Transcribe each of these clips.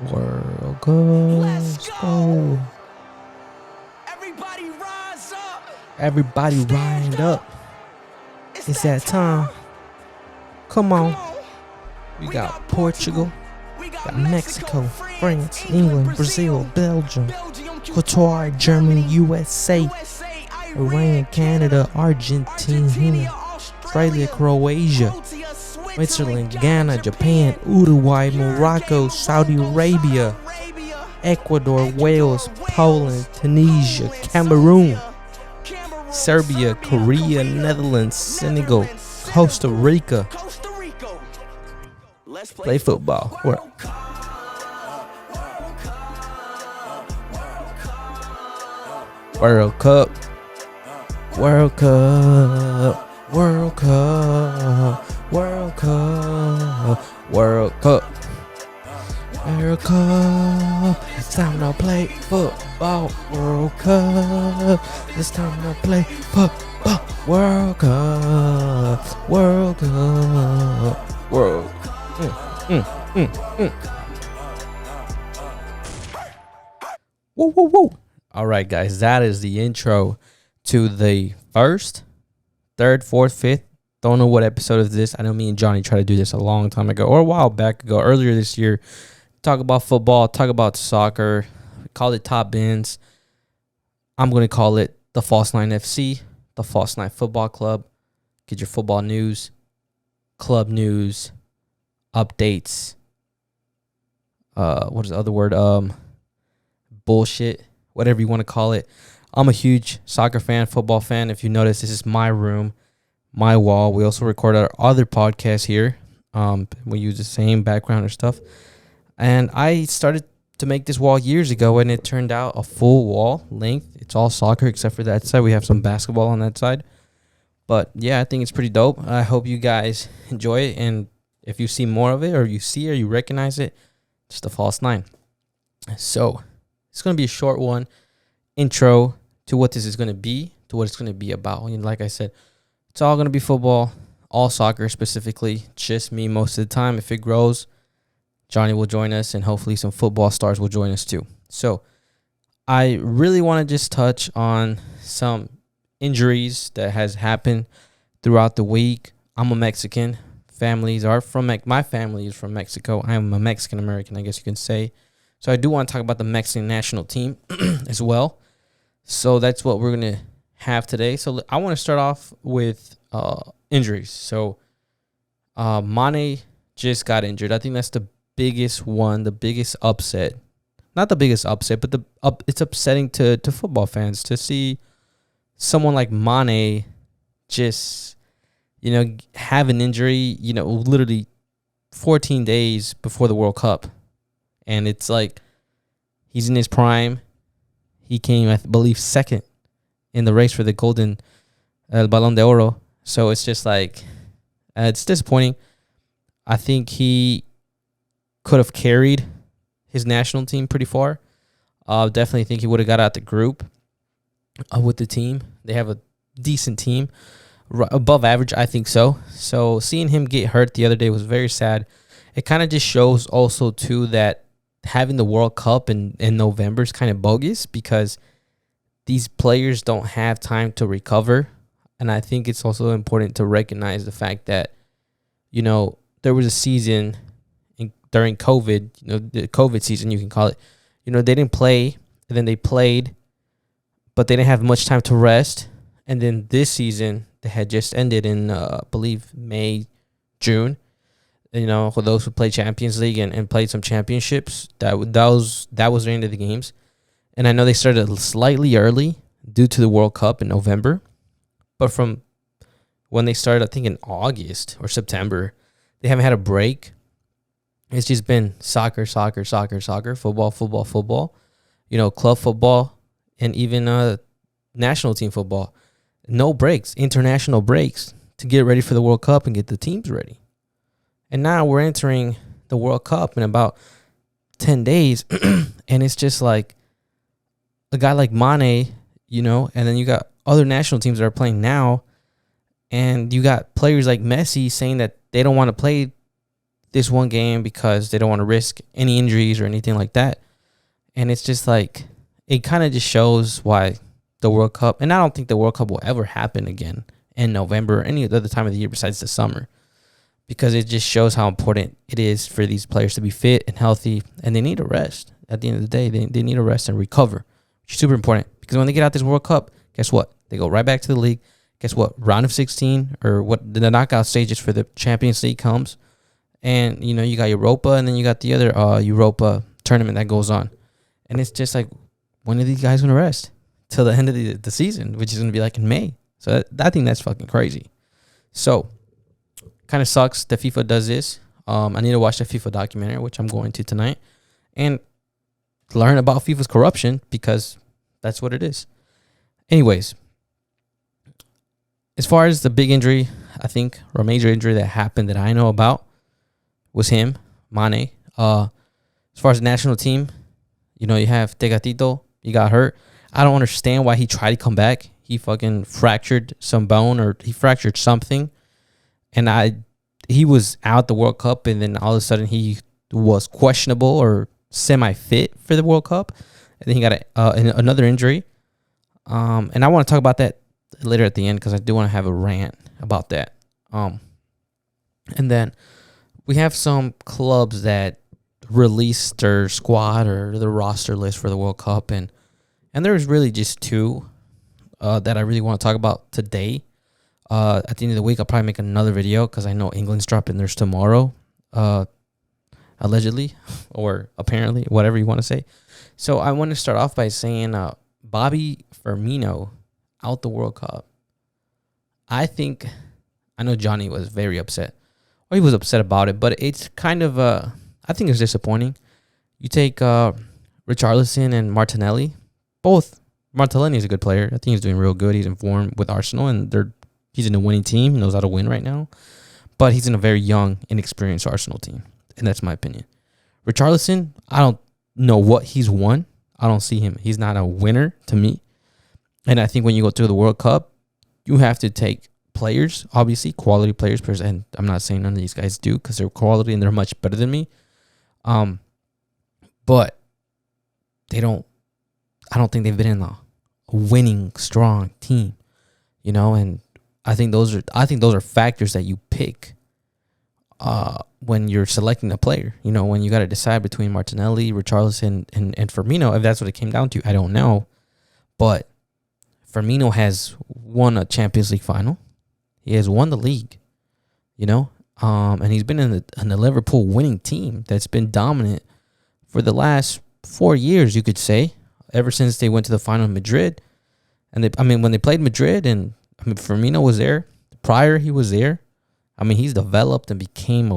World Cup. Let's go. Everybody rise up. Everybody Stand wind up. It's that time. Come on. Come on. We got Portugal, We got Mexico, France, England, Brazil, Belgium, Qatar, Germany, USA, Iran, Canada, Argentina, Australia, Croatia, Switzerland, Ghana, Japan, Uruguay, Morocco, Saudi Arabia, Ecuador, Wales, Poland, Tunisia, Cameroon, Serbia, Korea, Netherlands, Senegal, Costa Rica. Let's Play football. World Cup. World Cup. World Cup. World Cup. World Cup. World Cup. It's time to play football. World Cup. It's time to play football. World Cup. World Cup. World. Woo, woo, woo. All right, guys, that is the intro to the first, third, fourth, fifth. Don't know what episode of this. I know me and Johnny tried to do this a long time ago or a while back ago, earlier this year. Talk about football, talk about soccer, call it Top Bins. I'm going to call it the False Nine FC, the False Nine Football Club. Get your football news, club news, updates. What is the other word? Bullshit, whatever you want to call it. I'm a huge soccer fan, football fan. If you notice, this is my room, my wall. We also record our other podcast here. We use the same background or stuff. And I started to make this wall years ago, and it turned out a full wall length. It's all soccer except for that side. We have some basketball on that side. But yeah, I think it's pretty dope. I hope you guys enjoy it. And if you see more of it, or you see or you recognize it, it's the False Nine. So it's going to be a short one. Intro to what this is going to be, to what it's going to be about. And like I said, it's all going to be football, all soccer specifically. Just me most of the time. If it grows, Johnny will join us, and hopefully some football stars will join us too. So I really want to just touch on some injuries that has happened throughout the week. I'm a Mexican. Families are from my family is from Mexico. I am a Mexican American, I guess you can say. So I do want to talk about the Mexican national team as well. So that's what we're going to have today. So I want to start off with injuries. So Mane just got injured. I think that's the biggest one, the biggest upset. Not the biggest upset, but it's upsetting to football fans to see someone like Mane just, have an injury, literally 14 days before the World Cup. And it's like he's in his prime. He came, I believe, second in the race for the golden El Balón de Oro. So it's just like, it's disappointing. I think he could have carried his national team pretty far. Definitely think he would have got out the group with the team. They have a decent team. Above average, I think so. So seeing him get hurt the other day was very sad. It kind of just shows also, too, that having the World Cup in November is kind of bogus because these players don't have time to recover. And I think it's also important to recognize the fact that, there was a season during COVID, the COVID season, you can call it. They didn't play, and then they played, but they didn't have much time to rest. And then this season, they had just ended in, I believe, May, June. For those who played Champions League and played some championships, that was the end of the games. And I know they started slightly early due to the World Cup in November. But from when they started, I think in August or September, they haven't had a break. It's just been soccer, football, club football, and even national team football. No breaks, international breaks to get ready for the World Cup and get the teams ready. And now we're entering the World Cup in about 10 days. And it's just like a guy like Mane, and then you got other national teams that are playing now. And you got players like Messi saying that they don't want to play this one game because they don't want to risk any injuries or anything like that. And it's just like, it kind of just shows why the World Cup, and I don't think the World Cup will ever happen again in November or any other time of the year besides the summer, because it just shows how important it is for these players to be fit and healthy, and they need a rest. At the end of the day, they need a rest and recover, which is super important, because when they get out this World Cup, guess what? They go right back to the league. Guess what? Round of 16, or what the knockout stages for the Champions League comes, and you got Europa, and then you got the other Europa tournament that goes on, and it's just like, when are these guys gonna rest? Till the end of the season, which is gonna be like in May. So I think that's fucking crazy. So kind of sucks that FIFA does this. I need to watch the FIFA documentary, which I'm going to tonight, and learn about FIFA's corruption, because that's what it is. Anyways, as far as the big injury, I think, or major injury that happened that I know about was him, Mane. As far as the national team, you have Tegatito. He got hurt. I don't understand why he tried to come back. He fucking fractured some bone, or he fractured something. And he was out the World Cup, and then all of a sudden he was questionable or semi-fit for the World Cup. And then he got another injury. And I want to talk about that later at the end, because I do want to have a rant about that. And then we have some clubs that released their squad or their roster list for the World Cup, and there's really just two that I really want to talk about today. At the end of the week, I'll probably make another video, because I know England's dropping theirs tomorrow, allegedly, or apparently, whatever you want to say. So I want to start off by saying Bobby Firmino out the World Cup. I know Johnny was very upset. Or he was upset about it, but it's kind of, I think it's disappointing. You take Richarlison and Martinelli. Both. Martinelli is a good player. I think he's doing real good. He's in form with Arsenal, and he's in a winning team. He knows how to win right now. But he's in a very young, inexperienced Arsenal team. And that's my opinion. Richarlison, I don't know what he's won. I don't see him. He's not a winner to me. And I think when you go through the World Cup, you have to take players, obviously, quality players. And I'm not saying none of these guys do, because they're quality and they're much better than me. But I don't think they've been in a winning, strong team, and I think those are factors that you pick when you're selecting a player. When you got to decide between Martinelli, Richarlison, and Firmino, if that's what it came down to, I don't know. But Firmino has won a Champions League final. He has won the league, and he's been in the Liverpool winning team that's been dominant for the last 4 years, you could say, ever since they went to the final in Madrid. And when they played Madrid, and Firmino was there. Prior, he was there. He's developed and became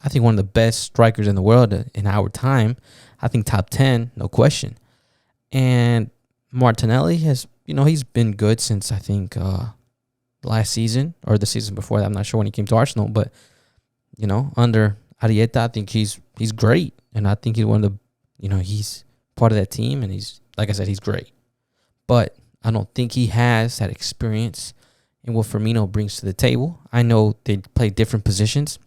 I think one of the best strikers in the world in our time. I think top 10, no question. And Martinelli has, he's been good since, I think, last season or the season before that. I'm not sure when he came to Arsenal, but under Arieta, I think he's great, and I think he's one of the, he's part of that team, and he's, like I said, he's great. But I don't think he has that experience in what Firmino brings to the table. I know they play different positions,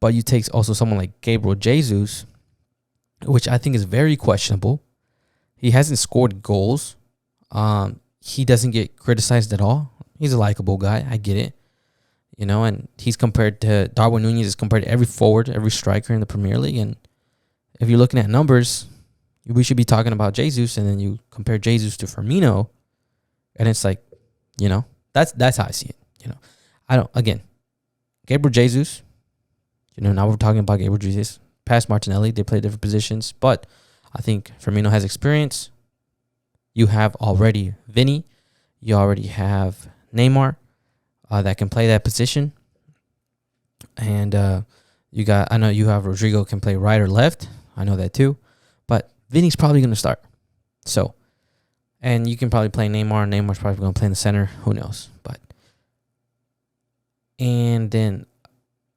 but you take also someone like Gabriel Jesus, which I think is very questionable. He hasn't scored goals. He doesn't get criticized at all. He's a likable guy. I get it. And he's compared to Darwin Núñez, is compared to every forward, every striker in the Premier League. And if you're looking at numbers, we should be talking about Jesus, and then you compare Jesus to Firmino, and it's like, that's how I see it. Again, Gabriel Jesus, now we're talking about Gabriel Jesus, past Martinelli, they play different positions, but I think Firmino has experience. You have already Vinny, you already have Neymar, that can play that position, and I know you have Rodrigo, can play right or left. I know that too, but Vinny's probably going to start. So, and you can probably play Neymar. Neymar's probably going to play in the center. Who knows? And then,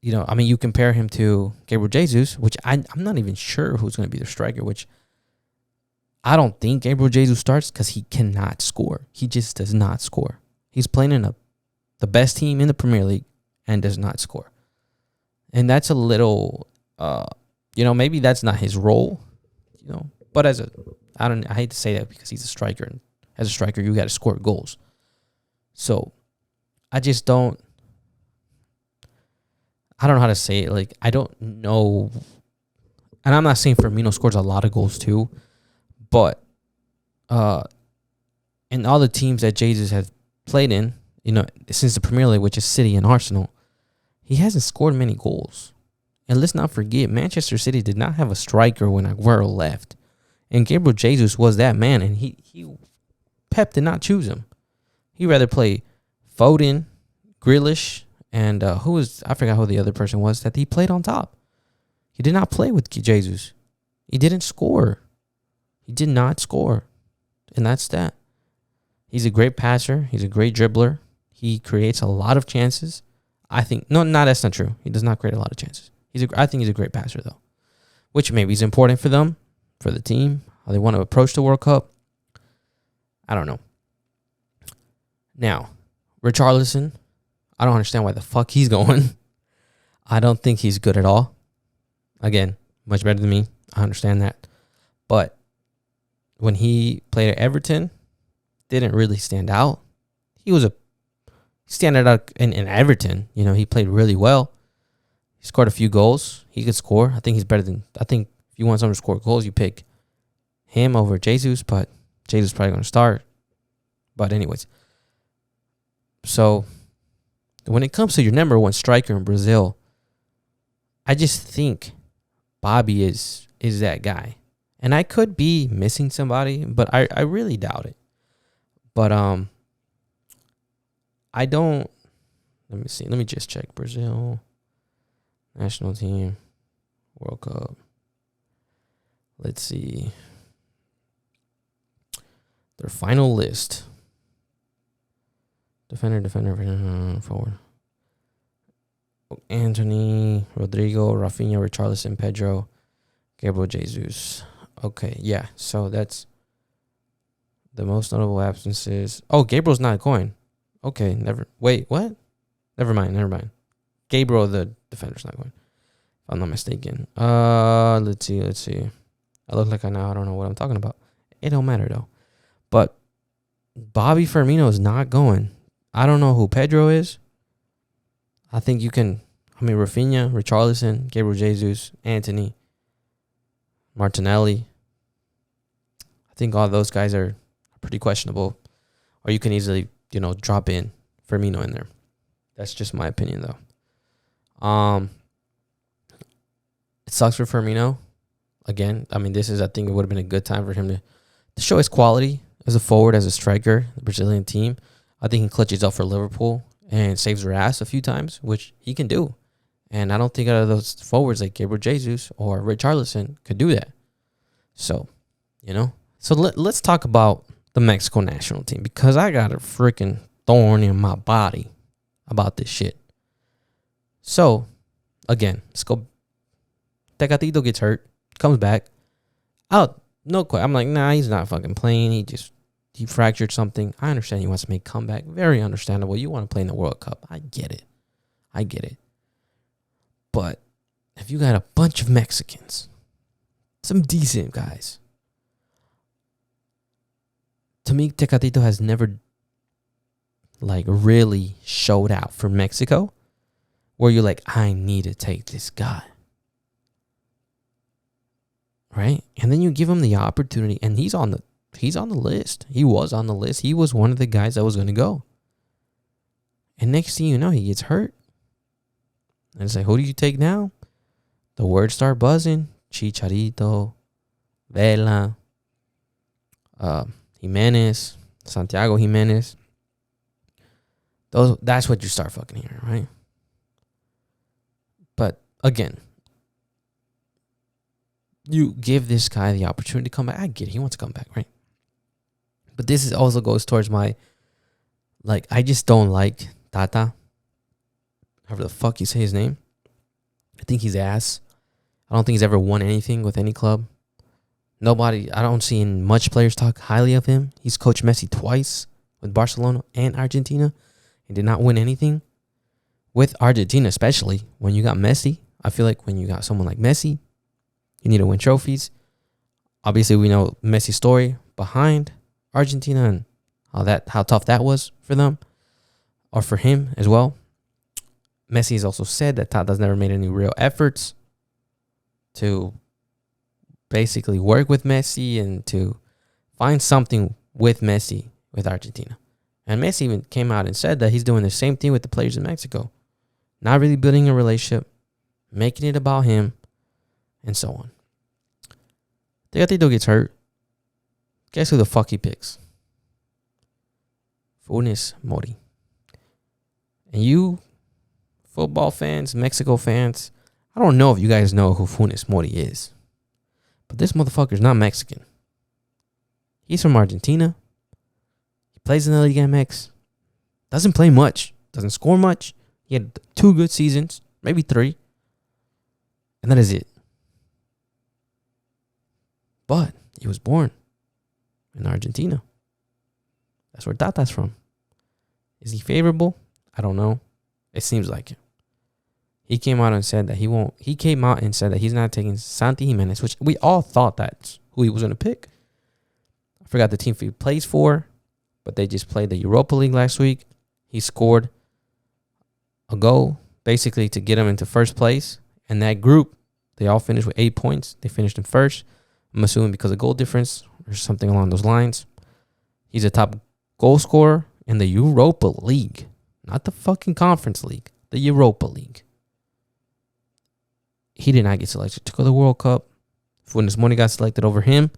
you compare him to Gabriel Jesus, which I'm not even sure who's going to be the striker, which I don't think Gabriel Jesus starts, because he cannot score. He just does not score. He's playing in a the best team in the Premier League, and does not score. And that's a little, maybe that's not his role, But I hate to say that because he's a striker, and as a striker, you got to score goals. So I just don't. I don't know how to say it. Like, I don't know. And I'm not saying Firmino scores a lot of goals too, but in all the teams that Jesus has played in, since the Premier League, which is City and Arsenal, he hasn't scored many goals. And let's not forget, Manchester City did not have a striker when Aguero left. And Gabriel Jesus was that man, and Pep did not choose him. He'd rather play Foden, Grealish, and I forgot who the other person was that he played on top. He did not play with Jesus. He didn't score. He did not score. And that's that. He's a great passer. He's a great dribbler. He creates a lot of chances. That's not true. He does not create a lot of chances. I think he's a great passer, though, which maybe is important for them, for the team, how they want to approach the World Cup. I don't know. Now, Richarlison, I don't understand why the fuck he's going. I don't think he's good at all. Again, much better than me. I understand that. But when he played at Everton, didn't really stand out. He standing out in Everton. He played really well. He scored a few goals. He could score. I think if you want someone to score goals, you pick him over Jesus, but Jesus is probably going to start. But anyways. So when it comes to your number one striker in Brazil, I just think Bobby is that guy. And I could be missing somebody, but I really doubt it. But I don't. Let me see. Let me just check. Brazil national team World Cup. Let's see their final list. Defender, forward. Anthony, Rodrigo, Rafinha, Richarlison, Pedro, Gabriel Jesus. Okay, yeah. So that's the most notable absences. Oh, Gabriel's not going. Okay, what? Never mind. Gabriel, the defender's not going, if I'm not mistaken. Let's see. I look like I don't know what I'm talking about. It don't matter, though. But Bobby Firmino is not going. I don't know who Pedro is. I think Rafinha, Richarlison, Gabriel Jesus, Anthony, Martinelli. I think all those guys are pretty questionable. Or you can easily, drop in Firmino in there. That's just my opinion, though. It sucks for Firmino. Again, I think it would have been a good time for him to show his quality as a forward, as a striker, the Brazilian team. I think he clutches up for Liverpool and saves their ass a few times, which he can do. And I don't think out of those forwards like Gabriel Jesus or Richarlison could do that. So, So let's talk about the Mexico national team, because I got a freaking thorn in my body about this shit. So, again, let's go. Tecatito gets hurt, comes back. No question. I'm like, nah, he's not fucking playing. He fractured something. I understand he wants to make a comeback. Very understandable. You want to play in the World Cup. I get it. But if you got a bunch of Mexicans, some decent guys, to me, Tecatito has never really showed out for Mexico where you're like, I need to take this guy. Right? And then you give him the opportunity, and he's on the list. He was on the list. He was one of the guys that was going to go. And next thing you know, he gets hurt. And it's like, who do you take now? The words start buzzing. Chicharito, Vela, Jimenez, Santiago Jimenez. That's what you start fucking hearing, right? But again, you give this guy the opportunity to come back. I get it. He wants to come back, right? But this also goes towards my, I just don't like Tata. However the fuck you say his name. I think he's ass. I don't think he's ever won anything with any club. I don't see much players talk highly of him. He's coached Messi twice with Barcelona and Argentina. He did not win anything with Argentina, especially when you got Messi. I feel like when you got someone like Messi, you need to win trophies. Obviously, we know Messi's story behind Argentina and how tough that was for them, or for him as well. Messi has also said that Tata's never made any real efforts to basically work with Messi and to find something with Messi with Argentina. And Messi even came out and said that he's doing the same thing with the players in Mexico. Not really building a relationship, making it about him, and so on. Tegatito gets hurt. Guess who the fuck he picks? Funes Mori. And you, football fans, Mexico fans, I don't know if you guys know who Funes Mori is. But this motherfucker's not Mexican. He's from Argentina. He plays in the Liga MX. Doesn't play much. Doesn't score much. He had 2 good seasons. Maybe 3. And that is it. But he was born in Argentina. That's where Tata's from. Is he favorable? I don't know. It seems like it. He came out and said that he came out and said that he's not taking Santi Jimenez, which we all thought that's who he was going to pick. I forgot the team he plays for, but they just played the Europa League last week. He scored a goal basically to get him into first place. And that group, they all finished with 8 points. They finished in first. I'm assuming because of goal difference or something along those lines. He's a top goal scorer in the Europa League. Not the fucking Conference League. The Europa League. He did not get selected to go to the World Cup. Funes Mori got selected over him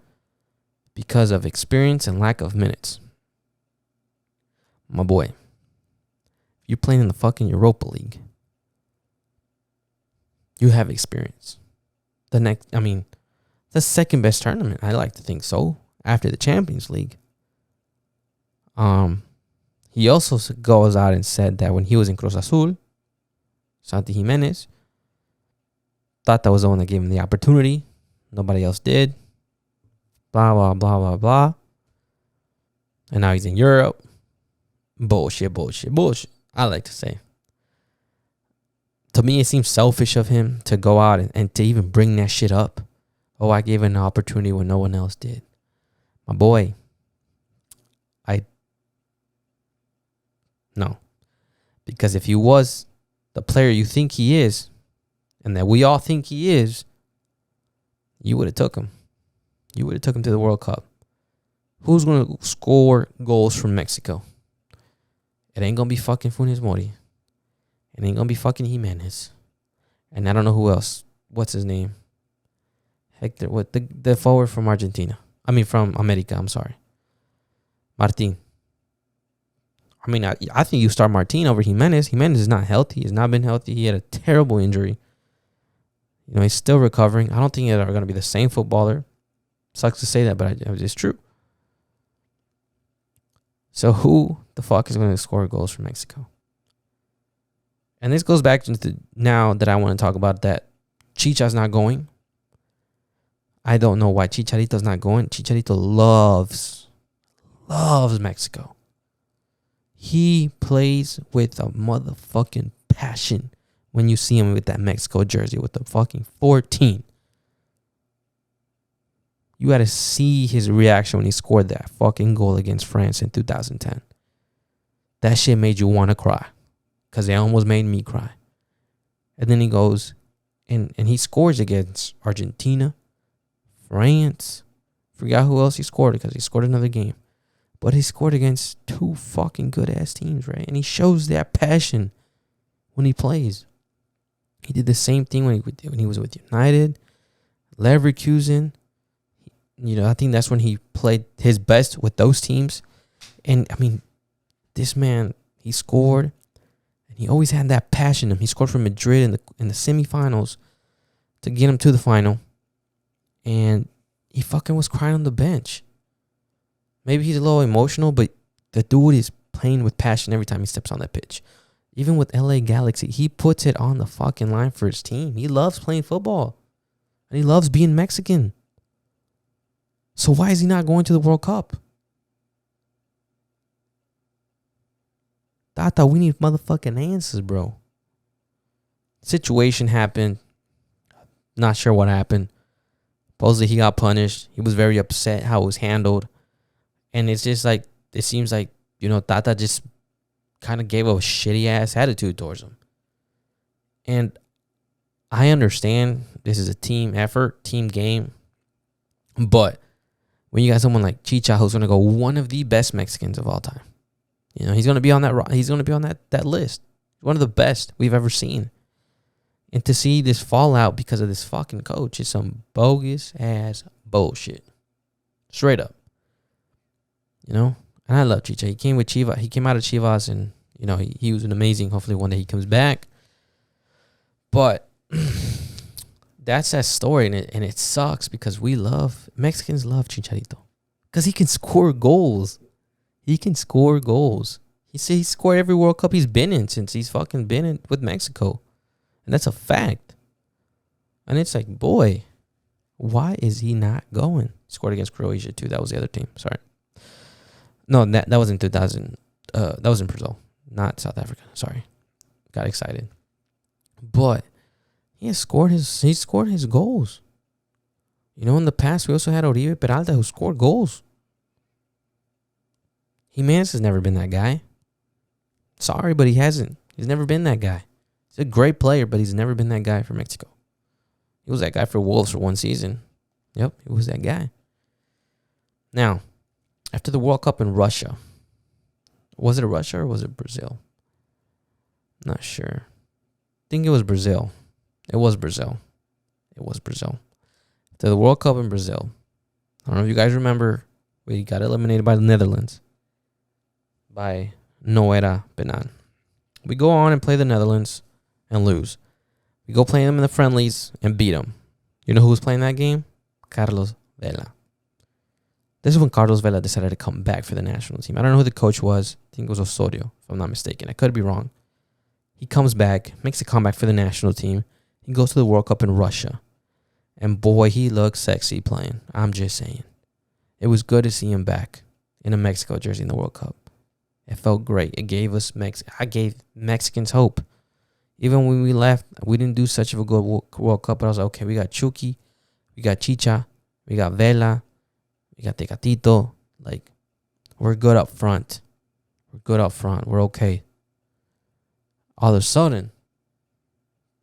because of experience and lack of minutes. My boy, you're playing in the fucking Europa League. You have experience. The second best tournament, I like to think so, after the Champions League. He also goes out and said that when he was in Cruz Azul, Santi Jimenez, Tata was the one that gave him the opportunity. Nobody else did. Blah, blah, blah, blah, blah. And now he's in Europe. Bullshit. I like to say. To me, it seems selfish of him to go out and to even bring that shit up. Oh, I gave him an opportunity when no one else did. My boy, no. Because if he was the player you think he is, and that we all think he is, you would have took him. You would have took him to the World Cup. Who's going to score goals from Mexico? It ain't going to be fucking Funes Mori. It ain't going to be fucking Jimenez. And I don't know who else. What's his name? Hector. What? The forward from Argentina. From America. I'm sorry. Martin. I think you start Martin over Jimenez. Jimenez is not healthy. He's not been healthy. He had a terrible injury. He's still recovering. I don't think he's ever going to be the same footballer. Sucks to say that, but it's true. So who the fuck is going to score goals for Mexico? And this goes back to now that I want to talk about that Chicha's not going. I don't know why Chicharito's not going. Chicharito loves Mexico. He plays with a motherfucking passion when you see him with that Mexico jersey with the fucking 14. You got to see his reaction when he scored that fucking goal against France in 2010. That shit made you want to cry. Because it almost made me cry. And then he goes and he scores against Argentina, France. Forgot who else he scored because he scored another game. But he scored against 2 fucking good-ass teams, right? And he shows that passion when he plays. He did the same thing when he was with United, Leverkusen. I think that's when he played his best with those teams. And, this man, he scored. And he always had that passion in him. He scored for Madrid in the semifinals to get him to the final. And he fucking was crying on the bench. Maybe he's a little emotional, but the dude is playing with passion every time he steps on that pitch. Even with LA Galaxy, he puts it on the fucking line for his team. He loves playing football. And he loves being Mexican. So why is he not going to the World Cup? Tata, we need motherfucking answers, bro. Situation happened. Not sure what happened. Supposedly he got punished. He was very upset how it was handled. And it's just like, it seems like, Tata just kind of gave a shitty ass attitude towards him. And I understand this is a team effort, team game. But when you got someone like Chicha, who's going to go one of the best Mexicans of all time, he's going to be on that. He's going to be on that list. One of the best we've ever seen. And to see this fallout because of this fucking coach is some bogus ass bullshit. Straight up. And I love Chicha. He came with Chivas. He came out of Chivas, and he was an amazing. Hopefully one day he comes back. But that's that story, and it sucks because Mexicans love Chicharito because he can score goals. He can score goals. He scored every World Cup he's been in since he's fucking been in with Mexico, and that's a fact. And it's like, boy, why is he not going? He scored against Croatia too. That was the other team. Sorry. No, that was in 2000. That was in Brazil, not South Africa. Sorry, got excited. But he scored his goals. In the past we also had Oribe Peralta who scored goals. Jimenez has never been that guy. Sorry, but he hasn't. He's never been that guy. He's a great player, but he's never been that guy for Mexico. He was that guy for Wolves for one season. Yep, he was that guy. Now, after the World Cup in Russia, was it Russia or was it Brazil? Not sure. I think it was Brazil. It was Brazil. After the World Cup in Brazil, I don't know if you guys remember, we got eliminated by the Netherlands. By Noera Benan. We go on and play the Netherlands and lose. We go play them in the friendlies and beat them. You know who was playing that game? Carlos Vela. This is when Carlos Vela decided to come back for the national team. I don't know who the coach was. I think it was Osorio, if I'm not mistaken. I could be wrong. He comes back, makes a comeback for the national team. He goes to the World Cup in Russia. And boy, he looks sexy playing. I'm just saying. It was good to see him back in a Mexico jersey in the World Cup. It felt great. It gave us I gave Mexicans hope. Even when we left, we didn't do such of a good World Cup. But I was like, okay, we got Chucky, we got Chicha, we got Vela, we got Tecatito. Like, we're good up front. We're okay. All of a sudden,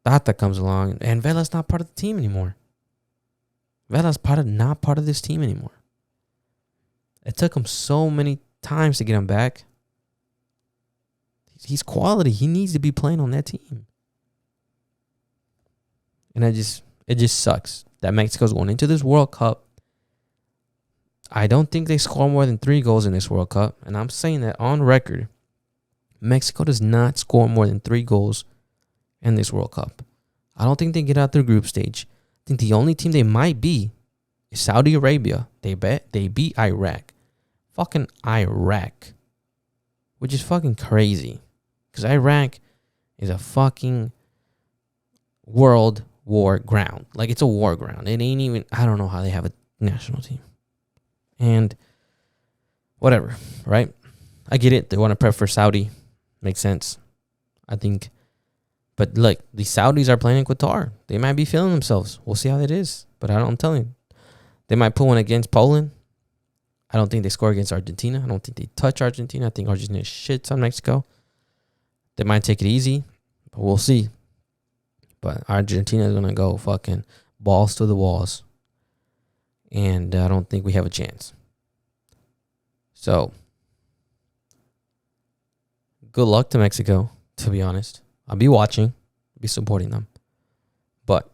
Tata comes along, and Vela's not part of the team anymore. Vela's not part of this team anymore. It took him so many times to get him back. He's quality. He needs to be playing on that team. And it just sucks that Mexico's going into this World Cup. I don't think they score more than 3 goals in this World Cup. And I'm saying that on record. Mexico does not score more than 3 goals in this World Cup. I don't think they get out their group stage. I think the only team they might be is Saudi Arabia. They beat Iraq. Fucking Iraq. Which is fucking crazy. Because Iraq is a fucking world war ground. Like, it's a war ground. It ain't even, I don't know how they have a national team. And whatever, right? I get it. They want to prep for Saudi. Makes sense. I think. But look, the Saudis are playing in Qatar. They might be feeling themselves. We'll see how that is. But I'm telling you, they might put one against Poland. I don't think they score against Argentina. I don't think they touch Argentina. I think Argentina shits on Mexico. They might take it easy, but we'll see. But Argentina is going to go fucking balls to the walls. And I don't think we have a chance. So, good luck to Mexico, to be honest. I'll be watching, be supporting them. But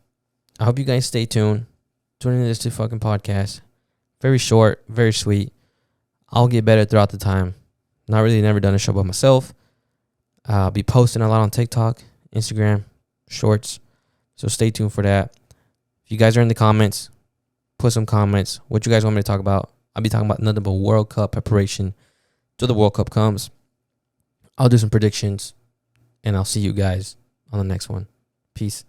I hope you guys stay tuned. Tune into this fucking podcast. Very short, very sweet. I'll get better throughout the time. Never done a show by myself. I'll be posting a lot on TikTok, Instagram, Shorts. So stay tuned for that. If you guys are in the comments, put some comments. What you guys want me to talk about? I'll be talking about nothing but World Cup preparation till the World Cup comes. I'll do some predictions, and I'll see you guys on the next one. Peace.